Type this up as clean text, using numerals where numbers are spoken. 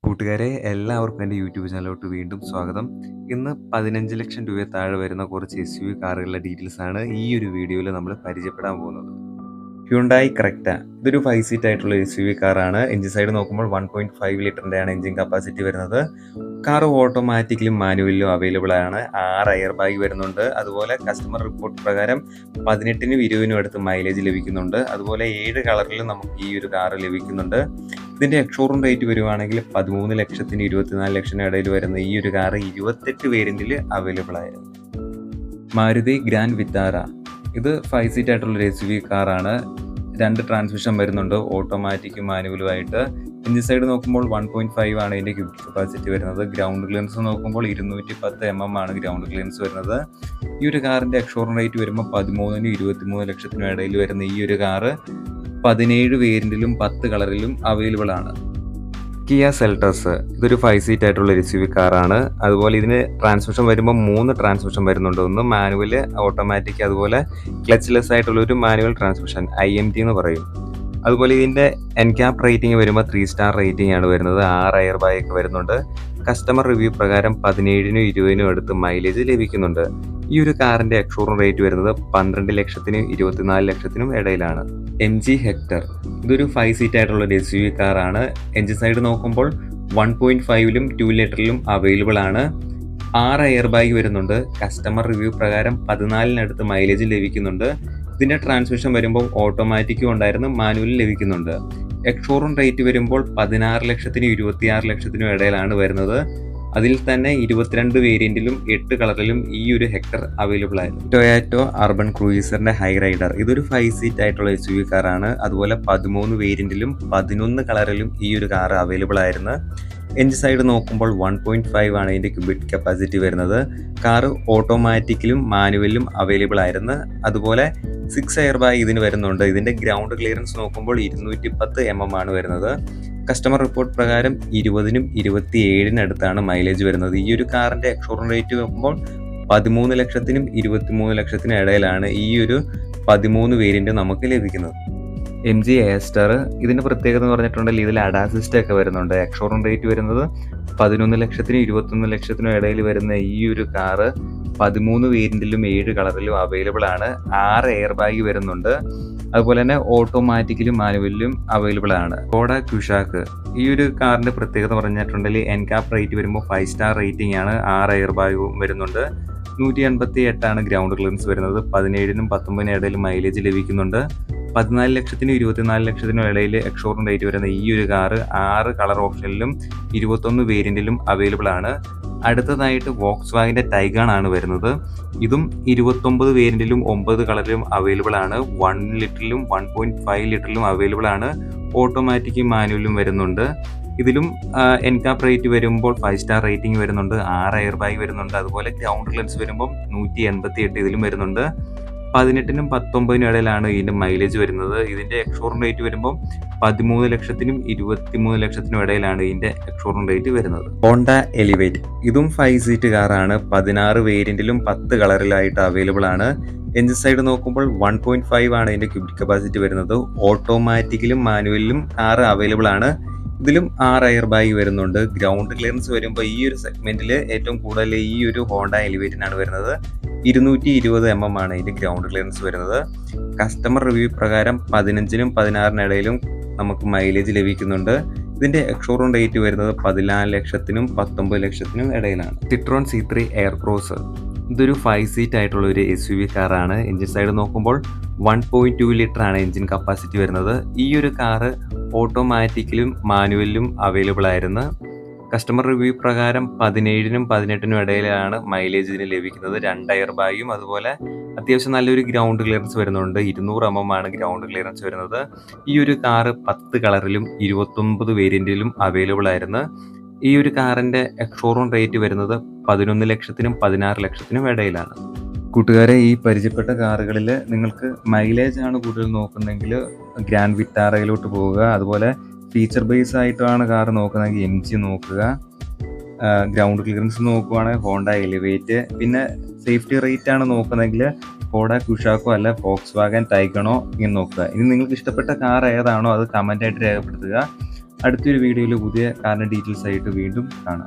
കൂട്ടുകാരെ എല്ലാവർക്കും എൻ്റെ യൂട്യൂബ് ചാനലിലോട്ട് വീണ്ടും സ്വാഗതം. ഇന്ന് 15,00,000 താഴെ വരുന്ന കുറച്ച് SUV കാറുകളുടെ ഡീറ്റെയിൽസ് ആണ് ഈ ഒരു വീഡിയോയിൽ നമ്മൾ പരിചയപ്പെടാൻ പോകുന്നത്. ഹ്യുണ്ടായി ക്രെറ്റ ഇതൊരു 5 സീറ്റ് ആയിട്ടുള്ള SUV കാറാണ്. എഞ്ചിൻ സൈഡ് നോക്കുമ്പോൾ 1.5 ലിറ്ററിൻ്റെയാണ് എഞ്ചിൻ കപ്പാസിറ്റി വരുന്നത്. കാർ ഓട്ടോമാറ്റിക്കലും മാനുവലിലും അവൈലബിൾ ആണ്. 6 എയർ ബാഗ് വരുന്നുണ്ട്. അതുപോലെ കസ്റ്റമർ റിപ്പോർട്ട് പ്രകാരം 18നും 20നും അടുത്ത് മൈലേജ് ലഭിക്കുന്നുണ്ട്. അതുപോലെ 7 കളറിലും നമുക്ക് ഈ ഒരു കാർ ലഭിക്കുന്നുണ്ട്. ഇതിൻ്റെ എക്സ്ഷോറൂം റേറ്റ് വരുവാണെങ്കിൽ 13 ലക്ഷത്തിന് 24 ലക്ഷത്തിന് ഇടയിൽ വരുന്ന ഈ ഒരു കാർ 28 വേരിയന്റിൽ അവൈലബിൾ ആയിരുന്നു. മാരുതി ഗ്രാൻഡ് വിറ്റാര ഇത് 5 സീറ്റ് ആയിട്ടുള്ള SUV കാറാണ്. 2 ട്രാൻസ്മിഷൻ വരുന്നുണ്ട്, ഓട്ടോമാറ്റിക്കും മാനുവലുമായിട്ട്. എഞ്ചിൻ സൈഡ് നോക്കുമ്പോൾ 1.5 ആണ് ഇതിൻ്റെ കപ്പാസിറ്റി വരുന്നത്. ഗ്രൗണ്ട് ക്ലിയറൻസ് നോക്കുമ്പോൾ 210 mm ആണ് ഗ്രൗണ്ട് ക്ലിയറൻസ് വരുന്നത്. ഈ ഒരു കാറിൻ്റെ എക്സ്ഷോറൂം റേറ്റ് വരുമ്പോൾ 13നും 23 ലക്ഷത്തിനും ഇടയിൽ വരുന്ന ഈ ഒരു കാറ് 17 വേരിയന്റിലും 10 കളറിലും അവൈലബിൾ ആണ്. കിയ സെൽട്ടോസ് ഇതൊരു 5 സീറ്റ് ആയിട്ടുള്ള SUV കാറാണ്. അതുപോലെ ഇതിന് ട്രാൻസ്മിഷൻ വരുമ്പോൾ 3 ട്രാൻസ്മിഷൻ വരുന്നുണ്ട്. ഒന്ന് മാനുവൽ, ഓട്ടോമാറ്റിക്, അതുപോലെ ക്ലച്ച്ലെസ് ആയിട്ടുള്ള ഒരു മാനുവൽ ട്രാൻസ്മിഷൻ, IMT എന്ന് പറയും. അതുപോലെ ഇതിൻ്റെ NCAP റേറ്റിംഗ് വരുമ്പോൾ 3 സ്റ്റാർ റേറ്റിംഗ് ആണ് വരുന്നത്. 6 എയർ ബാഗ് ഒക്കെ വരുന്നുണ്ട്. കസ്റ്റമർ റിവ്യൂ പ്രകാരം 17നും 20നും അടുത്ത് മൈലേജ് ലഭിക്കുന്നുണ്ട്. ഈ ഒരു കാറിൻ്റെ എക്സ്ഷോറൂം റേറ്റ് വരുന്നത് 12 ലക്ഷത്തിനും 24 ലക്ഷത്തിനും ഇടയിലാണ്. MG ഹെക്ടർ ഇതൊരു 5 സീറ്റ് ആയിട്ടുള്ള SUV കാറാണ്. എഞ്ചിൻ സൈഡ് നോക്കുമ്പോൾ 1.5ലും 2 ലിറ്ററിലും അവൈലബിൾ ആണ്. 6 എയർ ബാഗ് വരുന്നുണ്ട്. കസ്റ്റമർ റിവ്യൂ പ്രകാരം 14നടുത്ത് മൈലേജ് ലഭിക്കുന്നുണ്ട്. ഇതിൻ്റെ ട്രാൻസ്മിഷൻ വരുമ്പോൾ ഓട്ടോമാറ്റിക്കും ഉണ്ടായിരുന്നു, മാനുവലും ലഭിക്കുന്നുണ്ട്. എക്സ്ഷോറൂം റേറ്റ് വരുമ്പോൾ 16 ലക്ഷത്തിനും 26 ലക്ഷത്തിനും ഇടയിലാണ് വരുന്നത്. അതിൽ തന്നെ 22 വേരിയന്റിലും 8 കളറിലും ഈ ഒരു ഹെക്ടർ അവൈലബിൾ ആയിരുന്നു. ടൊയാറ്റോ അർബൻ ക്രൂയിസറിന്റെ ഹൈ റൈഡർ ഇതൊരു 5 സീറ്റ് ആയിട്ടുള്ള SUV കാറാണ്. അതുപോലെ 13 വേരിയന്റിലും 11 കളറിലും ഈ ഒരു കാർ അവൈലബിൾ ആയിരുന്നു. എഞ്ചിൻ സൈഡ് നോക്കുമ്പോൾ 1.5 ആണ് ഇതിൻ്റെ ക്യൂബിക് കപ്പാസിറ്റി വരുന്നത്. കാറ് ഓട്ടോമാറ്റിക്കലും മാനുവലിലും അവൈലബിൾ ആയിരുന്നു. അതുപോലെ 6 എയർ ബാഗ് ഇതിന് വരുന്നുണ്ട്. ഇതിൻ്റെ ഗ്രൗണ്ട് ക്ലിയറൻസ് നോക്കുമ്പോൾ 210 mm ആണ് വരുന്നത്. കസ്റ്റമർ റിപ്പോർട്ട് പ്രകാരം 20നും 27നും അടുത്താണ് മൈലേജ് വരുന്നത്. ഈ ഒരു കാറിൻ്റെ എക്സ്ഷോറൂം റേറ്റ് നോക്കുമ്പോൾ 13 ലക്ഷത്തിനും 23 ലക്ഷത്തിനും ഇടയിലാണ് ഈ ഒരു 13 വേരിയന്റ് നമുക്ക് ലഭിക്കുന്നത്. MG A-Star ഇതിൻ്റെ പ്രത്യേകത എന്ന് പറഞ്ഞിട്ടുണ്ടെങ്കിൽ ഇതിൽ അഡാസിസ്റ്റ് ഒക്കെ വരുന്നുണ്ട്. എക്സ്ഷോറൂം റേറ്റ് വരുന്നത് 11 ലക്ഷത്തിനും 21 ലക്ഷത്തിനും ഇടയിൽ വരുന്ന ഈ ഒരു കാറ് 13 വേരിയന്റിലും 7 കളറിലും അവൈലബിൾ ആണ്. 6 എയർ ബാഗ് വരുന്നുണ്ട്. അതുപോലെ തന്നെ ഓട്ടോമാറ്റിക്കലും മാനുവലിലും അവൈലബിൾ ആണ്. കോഡ കുഷാക്ക് ഈ ഒരു കാറിന്റെ പ്രത്യേകത പറഞ്ഞിട്ടുണ്ടെങ്കിൽ NCAP റേറ്റ് വരുമ്പോൾ 5 സ്റ്റാർ റേറ്റിംഗ് ആണ്. 6 എയർ ബാഗും വരുന്നുണ്ട്. 188 ആണ് ഗ്രൗണ്ട് ക്ലിയറൻസ് വരുന്നത്. 17നും 19നും ഇടയിൽ മൈലേജ് ലഭിക്കുന്നുണ്ട്. 14 ലക്ഷത്തിനും 24 ലക്ഷത്തിനും ഇടയിൽ എക്സ്ഷോറൂം റേറ്റ് വരുന്ന ഈ ഒരു കാറ് 6 കളർ ഓപ്ഷനിലും 21 വേരിയന്റിലും അവൈലബിൾ ആണ്. അടുത്തതായിട്ട് വോക്സ് വാഗന്റെ ടൈഗൺ ആണ് വരുന്നത്. ഇതും 29 വേരിയന്റിലും 9 കളറിലും അവൈലബിൾ ആണ്. 1 ലിറ്ററിലും 1.5 ലിറ്ററിലും അവൈലബിൾ ആണ്. ഓട്ടോമാറ്റിക്കും മാനുവലും വരുന്നുണ്ട്. ഇതിലും NCAP റേറ്റ് വരുമ്പോൾ 5 സ്റ്റാർ റേറ്റിംഗ് വരുന്നുണ്ട്. 6 എയർ ബാഗ് വരുന്നുണ്ട്. അതുപോലെ ഗ്രൗണ്ട് ക്ലിയറൻസ് വരുമ്പോൾ 188 ഇതിലും വരുന്നുണ്ട്. 18നും 19നും ഇടയിലാണ് ഇതിൻ്റെ മൈലേജ് വരുന്നത്. ഇതിൻ്റെ എക്സ്ഷോറൂം റേറ്റ് വരുമ്പോൾ 13 ലക്ഷത്തിനും 23 ലക്ഷത്തിനും ഇടയിലാണ് ഇതിൻ്റെ എക്സ്ഷോറൂം റേറ്റ് വരുന്നത്. ഹോണ്ട എലിവേറ്റ് ഇതും 5 സീറ്റ് കാറാണ്. 16 വേരിയന്റിലും 10 കളറിലായിട്ട് അവൈലബിൾ ആണ്. എഞ്ചിൻ സൈഡ് നോക്കുമ്പോൾ 1.5 ആണ് ഇതിൻ്റെ ക്യൂബിക് കപ്പാസിറ്റി വരുന്നത്. ഓട്ടോമാറ്റിക്കലും മാനുവലിലും കാർ അവൈലബിൾ ആണ്. ഇതിലും 6 എയർ ബാഗ് വരുന്നുണ്ട്. ഗ്രൗണ്ട് ക്ലിയറൻസ് വരുമ്പോൾ ഈ ഒരു സെഗ്മെന്റിൽ ഏറ്റവും കൂടുതൽ ഈ ഒരു ഹോണ്ട എലിവേറ്റിനാണ് വരുന്നത്. 220 mm ആണ് ഇതിന്റെ ഗ്രൗണ്ട് ക്ലിയറൻസ് വരുന്നത്. കസ്റ്റമർ റിവ്യൂ പ്രകാരം 15നും 16നും ഇടയിലും നമുക്ക് മൈലേജ് ലഭിക്കുന്നുണ്ട്. ഇതിന്റെ എക്സ്ഷോറൂം റേറ്റ് വരുന്നത് 14 ലക്ഷത്തിനും 19 ലക്ഷത്തിനും ഇടയിലാണ്. സിട്രോൺ C3 എയർക്രോസ് ഇതൊരു 5 സീറ്റ് ആയിട്ടുള്ള ഒരു SUV കാറാണ്. എഞ്ചിൻ സൈഡ് നോക്കുമ്പോൾ 1.2 ലിറ്റർ ആണ് എഞ്ചിൻ കപ്പാസിറ്റി വരുന്നത്. ഈ ഒരു കാറ് ഓട്ടോമാറ്റിക്കലും മാനുവലിലും അവൈലബിൾ ആയിരുന്നു. കസ്റ്റമർ റിവ്യൂ പ്രകാരം 17നും 18നും ഇടയിലാണ് മൈലേജ് ഇതിന് ലഭിക്കുന്നത്. 2 എയർ ബാഗും അതുപോലെ അത്യാവശ്യം നല്ലൊരു ഗ്രൗണ്ട് ക്ലിയറൻസ് വരുന്നുണ്ട്. 200 mm ആണ് ഗ്രൗണ്ട് ക്ലിയറൻസ് വരുന്നത്. ഈ ഒരു കാറ് 10 കളറിലും 29 വേരിയന്റിലും അവൈലബിൾ ആയിരുന്നു. ഈ ഒരു കാറിന്റെ എക്സ്ഷോറൂം റേറ്റ് വരുന്നത് 11 ലക്ഷത്തിനും 16 ലക്ഷത്തിനും ഇടയിലാണ്. കൂട്ടുകാരെ, ഈ പരിചയപ്പെട്ട കാറുകളിൽ നിങ്ങൾക്ക് മൈലേജ് ആണ് കൂടുതൽ നോക്കുന്നതെങ്കിൽ ഗ്രാൻഡ് വിറ്റാറയിലോട്ട് പോവുക. അതുപോലെ ഫീച്ചർ ബേസ് ആയിട്ടാണ് കാർ നോക്കുന്നതെങ്കിൽ MG നോക്കുക. ഗ്രൗണ്ട് ക്ലിയറൻസ് നോക്കുവാണെങ്കിൽ ഹോണ്ട എലിവേറ്റ്. പിന്നെ സേഫ്റ്റി റേറ്റ് ആണ് നോക്കുന്നതെങ്കിൽ കോഡ കുഷാക്കോ അല്ല വോക്സ് വാഗൻ ടൈഗണോ ഇങ്ങനെ നോക്കുക. ഇനി നിങ്ങൾക്ക് ഇഷ്ടപ്പെട്ട കാർ ഏതാണോ അത് കമൻ്റ് ആയിട്ട് രേഖപ്പെടുത്തുക. അടുത്തൊരു വീഡിയോയിൽ പുതിയ കാറിൻ്റെ ഡീറ്റെയിൽസ് ആയിട്ട് വീണ്ടും കാണാം.